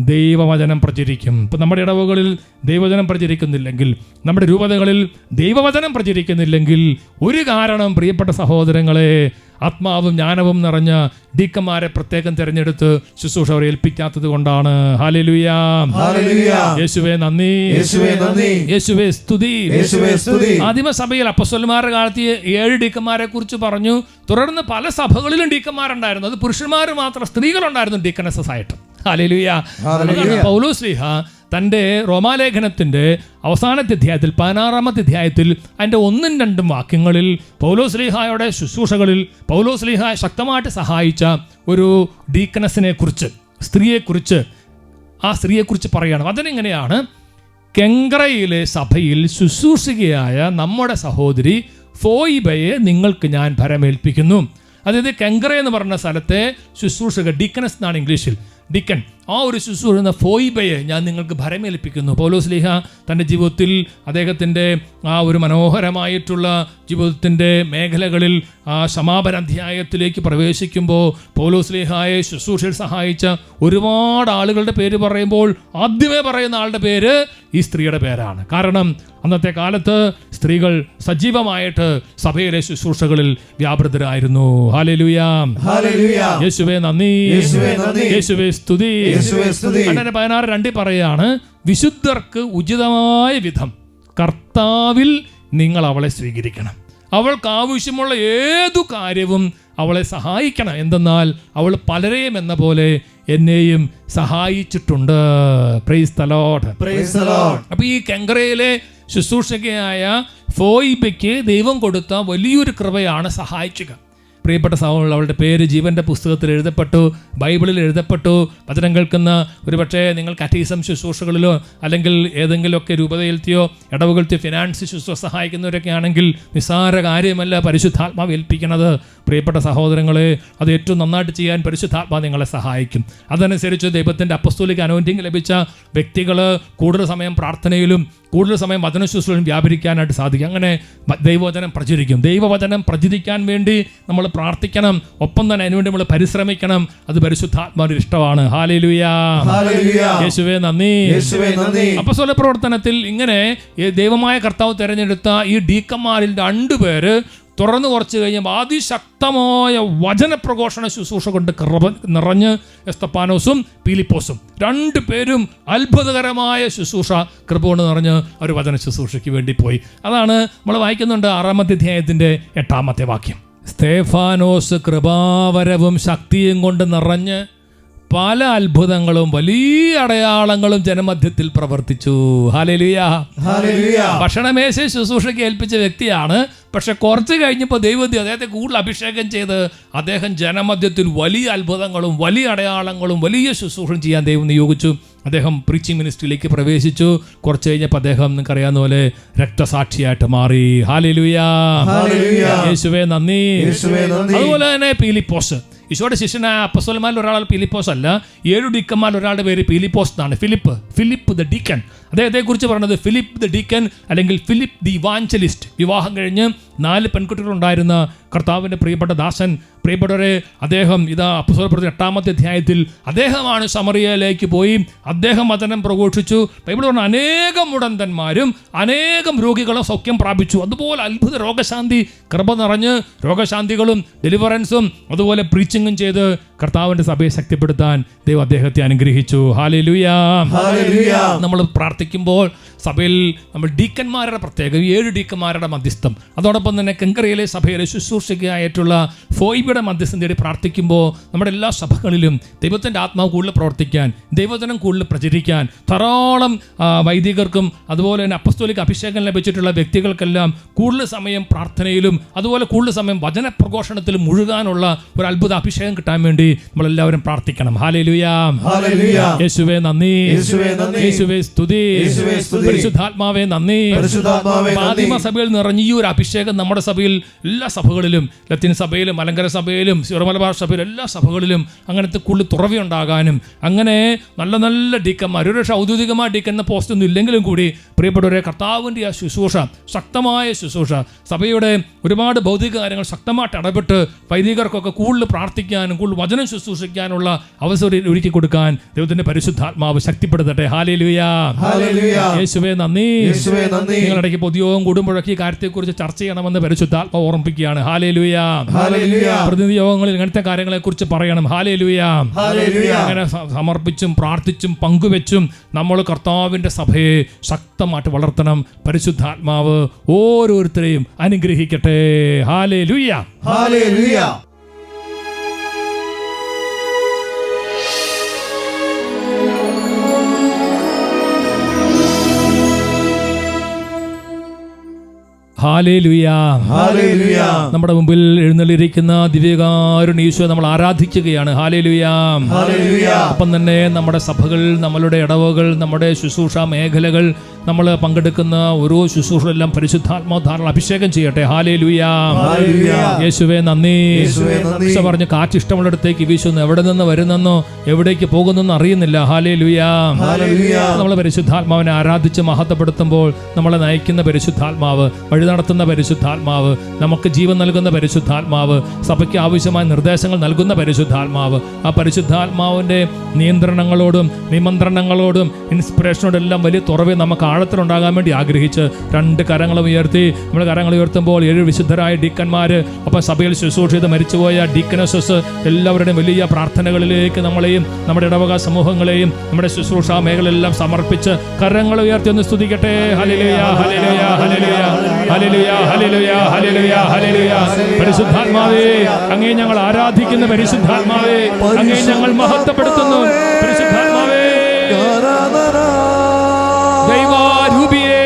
ദൈവവചനം പ്രചരിക്കും. ഇപ്പം നമ്മുടെ ഇടവകളിൽ ദൈവവചനം പ്രചരിക്കുന്നില്ലെങ്കിൽ, നമ്മുടെ രൂപതകളിൽ ദൈവവചനം പ്രചരിക്കുന്നില്ലെങ്കിൽ ഒരു കാരണം, പ്രിയപ്പെട്ട സഹോദരങ്ങളെ, ആത്മാവും ജ്ഞാനവും നിറഞ്ഞ ഡീക്കന്മാരെ പ്രത്യേകം തിരഞ്ഞെടുത്ത് ശുശ്രൂഷ അവരെ ഏൽപ്പിക്കാത്തത് കൊണ്ടാണ്. ഹല്ലേലൂയ. യേശുവേ നന്ദി, യേശുവേ സ്തുതി. ആദിമസഭയിൽ അപ്പസ്തോലന്മാരുടെ കാലത്ത് 7 ഡീക്കന്മാരെ കുറിച്ച് പറഞ്ഞു. തുടർന്ന് പല സഭകളിലും ഡീക്കന്മാരുണ്ടായിരുന്നു. അത് പുരുഷന്മാർ മാത്രം, സ്ത്രീകളുണ്ടായിരുന്നു ഡീക്കനസസ് ആയിട്ട്. ഹല്ലേലൂയ. പൗലോസ്ലീഹ തൻ്റെ റോമാലേഖനത്തിൻ്റെ അവസാനത്തെ അധ്യായത്തിൽ 16-ാമത്തെ അധ്യായത്തിൽ അതിൻ്റെ 1-2 വാക്യങ്ങളിൽ പൗലോസ്ലീഹായുടെ ശുശ്രൂഷകളിൽ പൗലോസ്ലീഹ ശക്തമായിട്ട് സഹായിച്ച ഒരു ഡീക്കനസിനെ കുറിച്ച്, സ്ത്രീയെക്കുറിച്ച്, ആ സ്ത്രീയെക്കുറിച്ച് പറയുകയാണ്. അതിനെങ്ങനെയാണ്, കെങ്ക്രയിലെ സഭയിൽ ശുശ്രൂഷികയായ നമ്മുടെ സഹോദരി ഫോയിബയെ നിങ്ങൾക്ക് ഞാൻ ഭരമേൽപ്പിക്കുന്നു. അതായത് കെങ്ക്ര എന്ന് പറഞ്ഞ സ്ഥലത്തെ ശുശ്രൂഷക, ഡീക്കനസ് എന്നാണ് ഇംഗ്ലീഷിൽ, ഡിക്കൻ, ആ ഒരു ശുശ്രൂഷ എന്ന ഫോയിബയെ ഞാൻ നിങ്ങൾക്ക് ഭരമേൽപ്പിക്കുന്നു. പൗലോസ്ലീഹ തൻ്റെ ജീവിതത്തിൽ അദ്ദേഹത്തിൻ്റെ ആ ഒരു മനോഹരമായിട്ടുള്ള ജീവിതത്തിൻ്റെ മേഖലകളിൽ ആ സമാപന അധ്യായത്തിലേക്ക് പ്രവേശിക്കുമ്പോൾ പൗലോസ്ലീഹായെ ശുശ്രൂഷയിൽ സഹായിച്ച ഒരുപാട് ആളുകളുടെ പേര് പറയുമ്പോൾ ആദ്യമേ പറയുന്ന ആളുടെ പേര് ഈ സ്ത്രീയുടെ പേരാണ്. കാരണം അന്നത്തെ കാലത്ത് സ്ത്രീകൾ സജീവമായിട്ട് സഭയിലെ ശുശ്രൂഷകളിൽ വ്യാപൃതരായിരുന്നു. ഹല്ലേലൂയ. യേശുവേ നന്ദി, യേശുവേ സ്തുതി. 16:2 പറയാണ്, വിശുദ്ധർക്ക് ഉചിതമായ വിധം കർത്താവിൽ നിങ്ങൾ അവളെ സ്വീകരിക്കണം. അവൾക്ക് ആവശ്യമുള്ള ഏതു കാര്യവും അവളെ സഹായിക്കണം. എന്തെന്നാൽ അവൾ പലരെയും എന്ന പോലെ എന്നെയും സഹായിച്ചിട്ടുണ്ട്. Praise the Lord. അപ്പൊ ഈ കെങ്ക്രയിലെ ശുശ്രൂഷകയായ ഫോയിബയ്ക്ക് ദൈവം കൊടുത്ത വലിയൊരു കൃപയാണ് സഹായിക്കുക. പ്രിയപ്പെട്ട സഹോദരൻ, അവളുടെ പേര് ജീവൻ്റെ പുസ്തകത്തിൽ എഴുതപ്പെട്ടു, ബൈബിളിൽ എഴുതപ്പെട്ടു. വചനം കേൾക്കുന്ന ഒരുപക്ഷെ നിങ്ങൾ കാറ്റീസം ശുശ്രൂഷകളിലോ അല്ലെങ്കിൽ ഏതെങ്കിലുമൊക്കെ രൂപതയിലത്തെയോ ഇടവുകളത്തെയോ ഫിനാൻസ് ശുശ്രൂഷ സഹായിക്കുന്നവരൊക്കെ ആണെങ്കിൽ നിസ്സാര കാര്യമല്ല പരിശുദ്ധാത്മാവ് ഏൽപ്പിക്കുന്നത്. പ്രിയപ്പെട്ട സഹോദരങ്ങളെ, അത് ഏറ്റവും നന്നായിട്ട് ചെയ്യാൻ പരിശുദ്ധാത്മാവ് നിങ്ങളെ സഹായിക്കും. അതനുസരിച്ച് ദൈവത്തിൻ്റെ അപ്പസ്തോലിക് അനോയിന്റിംഗ് ലഭിച്ച വ്യക്തികൾ കൂടുതൽ സമയം പ്രാർത്ഥനയിലും കൂടുതൽ സമയം വചന ശുശ്രൂഷയിലും വ്യാപരിക്കാനായിട്ട് സാധിക്കും. അങ്ങനെ ദൈവവചനം പ്രചരിക്കും. ദൈവവചനം പ്രചരിക്കാൻ വേണ്ടി നമ്മൾ പ്രാർത്ഥിക്കണം, ഒപ്പം തന്നെ അതിനുവേണ്ടി നമ്മൾ പരിശ്രമിക്കണം. അത് പരിശുദ്ധാത്മാവിന്റെ ഇഷ്ടമാണ്. ഹല്ലേലൂയ. യേശുവേ നന്ദി. അപ്പോസ്തല പ്രവർത്തനത്തിൽ ഇങ്ങനെ ദൈവമായ കർത്താവ് തിരഞ്ഞെടുത്ത ഈ ഡീക്കന്മാരിൽ 2 പേര് തുടർന്ന് കുറച്ച് കഴിഞ്ഞപ്പോൾ അതിശക്തമായ വചനപ്രഘോഷണ ശുശ്രൂഷ കൊണ്ട് നിറഞ്ഞ് എസ്തപ്പാനോസും പീലിപ്പോസും 2 പേരും അത്ഭുതകരമായ ശുശ്രൂഷ കൃപ കൊണ്ട് നിറഞ്ഞ് അവർ വചന ശുശ്രൂഷയ്ക്ക് വേണ്ടി പോയി. അതാണ് നമ്മൾ വായിക്കുന്നുണ്ട് 6-ാമത്തെ അധ്യായത്തിൻ്റെ 8-ാമത്തെ വാക്യം. സ്തേഫാനോസ് കൃപാവരവും ശക്തിയും കൊണ്ട് നിറഞ്ഞ് പല അത്ഭുതങ്ങളും വലിയ അടയാളങ്ങളും ജനമധ്യത്തിൽ പ്രവർത്തിച്ചു. ഹല്ലേലൂയ. ഭക്ഷണമേശ ശുശ്രൂഷയ്ക്ക് ഏൽപ്പിച്ച വ്യക്തിയാണ്. പക്ഷെ കുറച്ച് കഴിഞ്ഞപ്പോൾ ദൈവം അദ്ദേഹത്തെ കൂടുതൽ അഭിഷേകം ചെയ്ത് അദ്ദേഹം ജനമധ്യത്തിൽ വലിയ അത്ഭുതങ്ങളും വലിയ അടയാളങ്ങളും വലിയ ശുശ്രൂഷയും ചെയ്യാൻ ദൈവം നിയോഗിച്ചു. അദ്ദേഹം പ്രീച്ചിങ് മിനിസ്ട്രിയിലേക്ക് പ്രവേശിച്ചു. കുറച്ച് കഴിഞ്ഞപ്പോൾ അദ്ദേഹം നിങ്ങൾക്കറിയാവുന്ന പോലെ രക്തസാക്ഷിയായിട്ട് മാറി. ഹല്ലേലൂയ. യേശുവേ നന്ദി. അതുപോലെ തന്നെ പീലിപ്പോസ്, ഈശോയുടെ ശിഷ്യനായ അപ്പസ്തോലന്മാരിൽ ഒരാൾ പീലിപ്പോസ് അല്ല, 7 ഡീക്കന്മാരിൽ ഒരാളുടെ പേര് പീലിപ്പോസ് എന്നാണ്. Philip the deacon. അദ്ദേഹത്തെക്കുറിച്ച് പറയുന്നത് ഫിലിപ്പ് ദ ഡീക്കൻ അല്ലെങ്കിൽ ഫിലിപ്പ് ദി ഇവാഞ്ചലിസ്റ്റ്. വിവാഹം കഴിഞ്ഞ് 4 പെൺകുട്ടികളുണ്ടായിരുന്ന കർത്താവിൻ്റെ പ്രിയപ്പെട്ട ദാസൻ, പ്രിയപ്പെട്ടവരെ, അദ്ദേഹം ഇതാ അപ്പോസ്തലപ്രവൃത്തി 8-ാമത്തെ അധ്യായത്തിൽ അദ്ദേഹമാണ് സമറിയയിലേക്ക് പോയി അദ്ദേഹം വചനം പ്രഘോഷിച്ചു. ബൈബിൾ പറഞ്ഞ അനേകം മുടന്തന്മാരും അനേകം രോഗികളും സൗഖ്യം പ്രാപിച്ചു. അതുപോലെ അത്ഭുത രോഗശാന്തി കൃപ നിറഞ്ഞ് രോഗശാന്തികളും ഡെലിവറൻസും അതുപോലെ പ്രീച്ചിങ്ങും ചെയ്ത് കർത്താവിൻ്റെ സഭയെ ശക്തിപ്പെടുത്താൻ ദൈവം അദ്ദേഹത്തെ അനുഗ്രഹിച്ചു. ഹല്ലേലൂയ. നമ്മൾ പ്രാർത്ഥിക്കുമ്പോൾ സഭയിൽ നമ്മൾ ഡീക്കന്മാരുടെ പ്രത്യേകം 7 ഡീക്കന്മാരുടെ മധ്യസ്ഥം, അതോടൊപ്പം തന്നെ കെങ്കരയിലെ സഭയിലെ ശുശ്രൂഷയ്ക്കായിട്ടുള്ള ഫോയിബയുടെ മധ്യസ്ഥം തേടി പ്രാർത്ഥിക്കുമ്പോൾ നമ്മുടെ എല്ലാ സഭകളിലും ദൈവത്തിൻ്റെ ആത്മാവ് കൂടുതൽ പ്രവർത്തിക്കാൻ, ദൈവജനം കൂടുതൽ പ്രചരിക്കാൻ, ധാരാളം വൈദികർക്കും അതുപോലെ തന്നെ അപ്പസ്തോലിക അഭിഷേകം ലഭിച്ചിട്ടുള്ള വ്യക്തികൾക്കെല്ലാം കൂടുതൽ സമയം പ്രാർത്ഥനയിലും അതുപോലെ കൂടുതൽ സമയം വചന പ്രഘോഷണത്തിലും മുഴുകാനുള്ള ഒരു അത്ഭുത അഭിഷേകം കിട്ടാൻ വേണ്ടി നമ്മളെല്ലാവരും പ്രാർത്ഥിക്കണം. ഹല്ലേലൂയ. യേശുവേ നന്ദി, യേശുവേ സ്തുതി, പരിശുദ്ധാത്മാവേ നന്ദി. ഫാത്തിമ സഭയിൽ നിറഞ്ഞ ഈ ഒരു അഭിഷേകം നമ്മുടെ സഭയിൽ എല്ലാ സഭകളിലും, ലത്തീൻ സഭയിലും മലങ്കര സഭയിലും സിറോ മലബാർ സഭയിലും എല്ലാ സഭകളിലും അങ്ങനത്തെ കൂടുതൽ തുറവിയുണ്ടാകാനും അങ്ങനെ നല്ല നല്ല ഡീക്കന്മാർ, ഒരു പക്ഷേ ഔദ്യോഗികമായ ഡീക്കൻ എന്ന പോസ്റ്റൊന്നും ഇല്ലെങ്കിലും കൂടി പ്രിയപ്പെട്ടവരെ കർത്താവിൻ്റെ ആ ശുശ്രൂഷ, ശക്തമായ ശുശ്രൂഷ, സഭയുടെ ഒരുപാട് ഭൗതിക കാര്യങ്ങൾ ശക്തമായിട്ട് ഇടപെട്ട് വൈദികർക്കൊക്കെ കൂടുതൽ പ്രാർത്ഥിക്കാനും കൂടുതൽ വചനം ശുശ്രൂഷിക്കാനുള്ള അവസരം ഒരുക്കി കൊടുക്കാൻ ദൈവത്തിൻ്റെ പരിശുദ്ധാത്മാവ് ശക്തിപ്പെടുത്തട്ടെ. ഹല്ലേലൂയ. യേശുവേ നന്ദി. നിങ്ങളിടയ്ക്ക് പൊതുയോഗം കൂടുമ്പോഴൊക്കെ ഈ കാര്യത്തെക്കുറിച്ച് ചർച്ച ചെയ്യണമെന്ന് പരിശുദ്ധാത്മാവ് ഓർമ്മിപ്പിക്കുകയാണ്. ഹല്ലേലൂയ. പ്രതിനിധി യോഗങ്ങളിൽ ഇങ്ങനത്തെ കാര്യങ്ങളെക്കുറിച്ച് പറയണം. ഹല്ലേലൂയ. അങ്ങനെ സമർപ്പിച്ചും പ്രാർത്ഥിച്ചും പങ്കുവെച്ചും നമ്മൾ കർത്താവിൻ്റെ സഭയെ ശക്തമായിട്ട് വളർത്തണം. പരിശുദ്ധാത്മാവ് ഓരോരുത്തരെയും അനുഗ്രഹിക്കട്ടെ. ഹല്ലേലൂയ. ഹല്ലേലൂയ. ഹല്ലേലൂയ. നമ്മുടെ മുമ്പിൽ എഴുന്നള്ളിയിരിക്കുന്ന ദിവ്യകാരുണ്യ ഈശോയെ നമ്മൾ ആരാധിക്കുകയാണ്. ഹല്ലേലൂയ. ഒപ്പം തന്നെ നമ്മുടെ സഭകൾ, നമ്മളുടെ ഇടവകൾ, നമ്മുടെ ശുശ്രൂഷ മേഖലകൾ, നമ്മൾ പങ്കെടുക്കുന്ന ഓരോ ശുശ്രൂഷയെല്ലാം പരിശുദ്ധാത്മാവ് ധാരാളം അഭിഷേകം ചെയ്യട്ടെ. ഹല്ലേലൂയ. യേശുവേ നന്ദി. ഈശോ പറഞ്ഞു കാറ്റ് ഇഷ്ടമുള്ളിടത്തേക്ക് വീശുന്നു, എവിടെ നിന്ന് വരുന്നെന്നോ എവിടേക്ക് പോകുന്നെന്നോ അറിയുന്നില്ല. ഹല്ലേലൂയ. നമ്മൾ പരിശുദ്ധാത്മാവിനെ ആരാധിച്ച് മഹത്വപ്പെടുത്തുമ്പോൾ നമ്മളെ നയിക്കുന്ന പരിശുദ്ധാത്മാവ്, വഴി നടത്തുന്ന പരിശുദ്ധാത്മാവ്, നമുക്ക് ജീവൻ നൽകുന്ന പരിശുദ്ധാത്മാവ്, സഭയ്ക്ക് ആവശ്യമായ നിർദ്ദേശങ്ങൾ നൽകുന്ന പരിശുദ്ധാത്മാവ്, ആ പരിശുദ്ധാത്മാവിൻ്റെ നിയന്ത്രണങ്ങളോടും നിമന്ത്രണങ്ങളോടും ഇൻസ്പിറേഷനോടും എല്ലാം വലിയ തുറവെ നമുക്ക് ആഴത്തിലുണ്ടാകാൻ വേണ്ടി ആഗ്രഹിച്ച് 2 കരങ്ങളും ഉയർത്തി നമ്മൾ കരങ്ങൾ ഉയർത്തുമ്പോൾ 7 വിശുദ്ധരായ ഡീക്കന്മാർ, അപ്പം സഭയിൽ ശുശ്രൂഷ ചെയ്ത് മരിച്ചുപോയ ഡീക്കനസസ് എല്ലാവരുടെയും വലിയ പ്രാർത്ഥനകളിലേക്ക് നമ്മളെയും നമ്മുടെ ഇടവക സമൂഹങ്ങളെയും നമ്മുടെ ശുശ്രൂഷ മേഖലയെല്ലാം സമർപ്പിച്ച് കരങ്ങൾ ഉയർത്തി ഒന്ന് സ്തുതിക്കട്ടെ. Hallelujah. Hallelujah. Hallelujah. Hallelujah. Hallelujah. Hallelujah. Hallelujah. പരിശുദ്ധാത്മാവേ, അങ്ങേ ഞങ്ങൾ ആരാധിക്കുന്ന പരിശുദ്ധാത്മാവേ, അങ്ങേ ഞങ്ങൾ മഹത്വപ്പെടുത്തുന്നു പരിശുദ്ധാത്മാവേ. ദൈവാരൂപിയേ,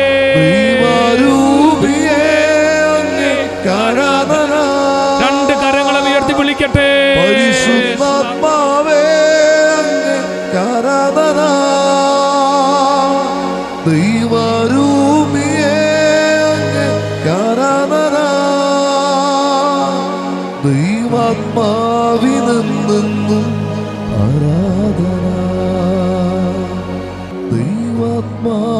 രണ്ട് കരങ്ങളും ഉയർത്തി വിളിക്കട്ടെ. പരിശുദ്ധാത്മാവേ ആരാധന, ദൈവാരൂപിയേ ആരാധന, ദൈവാത്മാവിനെന്നും ആരാധന, ദൈവാത്മാവിനെന്നും